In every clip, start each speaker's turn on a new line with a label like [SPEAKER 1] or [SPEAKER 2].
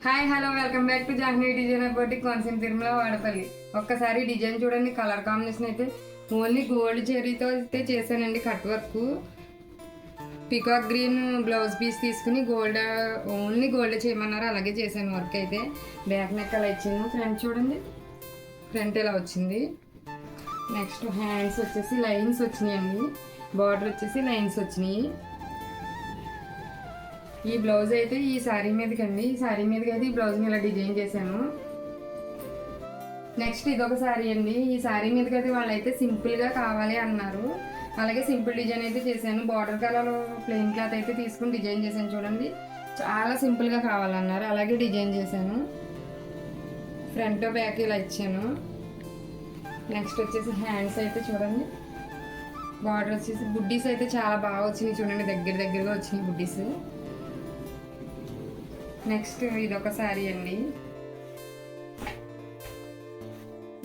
[SPEAKER 1] Hi hello welcome back to Jahnavi designer boutique Konaseema Tirumala Vadapalli. ఒక్కసారి design చూడండి. Colour combination అయితే only gold జెరీతో అయితే చేశానండి. Cut work peacock green blouse piece తీసుకుని ఓన్లీ గోల్డ్ చేయమన్నారు, అలాగే చేశాను వర్క్ అయితే. బ్యాక్ నెక్ అలా ఇచ్చాను. ఫ్రంట్ చూడండి, ఫ్రంట్ ఇలా వచ్చింది. నెక్స్ట్ హ్యాండ్స్ వచ్చేసి లైన్స్ వచ్చినాయండి. బార్డర్ వచ్చేసి లైన్స్ వచ్చినాయి. ఈ బ్లౌజ్ అయితే ఈ శారీ మీదకండి, ఈ శారీ మీదకి అయితే ఈ బ్లౌజ్ని ఇలా డిజైన్ చేశాను. నెక్స్ట్ ఇదొక శారీ అండి. ఈ శారీ మీదకి అయితే వాళ్ళు అయితే సింపుల్గా కావాలి అన్నారు, అలాగే సింపుల్ డిజైన్ అయితే చేశాను. బార్డర్ కలర్ ప్లెయిన్ క్లాత్ అయితే తీసుకుని డిజైన్ చేశాను. చూడండి, చాలా సింపుల్గా కావాలన్నారు, అలాగే డిజైన్ చేశాను. ఫ్రంట్ బ్యాక్ ఇలా ఇచ్చాను. నెక్స్ట్ వచ్చేసి హ్యాండ్స్ అయితే చూడండి, బార్డర్ వచ్చేసి బుడ్డీస్ అయితే చాలా బాగా వచ్చినాయి. చూడండి, దగ్గరగా వచ్చినాయి బుడ్డీస్. నెక్స్ట్ ఇదొక శారీ అండి.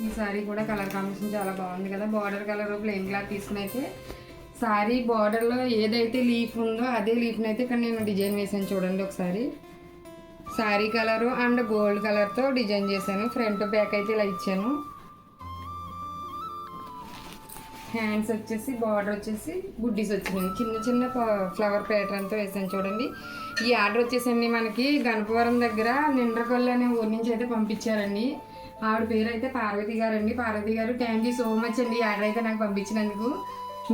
[SPEAKER 1] ఈ శారీ కూడా కలర్ కాంబినేషన్ చాలా బాగుంది కదా. బార్డర్ కలర్ ప్లెయిన్ క్లాత్ తీసుకుని అయితే శారీ బార్డర్లో ఏదైతే లీఫ్ ఉందో అదే లీఫ్ని అయితే ఇక్కడ నేను డిజైన్ వేసాను. చూడండి ఒకసారి, శారీ కలరు అండ్ గోల్డ్ కలర్తో డిజైన్ చేశాను. ఫ్రంట్ బ్యాక్ అయితే ఇలా ఇచ్చాను. హ్యాండ్స్ వచ్చేసి బార్డర్ వచ్చేసి బుడ్డీస్ వచ్చినాయి. చిన్న ఫ్లవర్ ప్యాటర్న్తో వేసాను. చూడండి, ఈ ఆర్డర్ వచ్చేసండి మనకి గణపవరం దగ్గర నిండ్రకొల్లు అనే ఊరి నుంచి అయితే పంపించారండి. ఆవిడ పేరు అయితే పార్వతి గారండి. పార్వతి గారు, థ్యాంక్ యూ సో మచ్ అండి ఈ ఆర్డర్ అయితే నాకు పంపించినందుకు.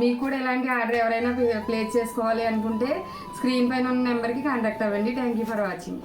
[SPEAKER 1] మీకు కూడా ఇలాంటి ఆర్డర్ ఎవరైనా ప్లేస్ చేసుకోవాలి అనుకుంటే స్క్రీన్ పైన ఉన్న నెంబర్కి కాంటాక్ట్ అవ్వండి. Thank you for watching.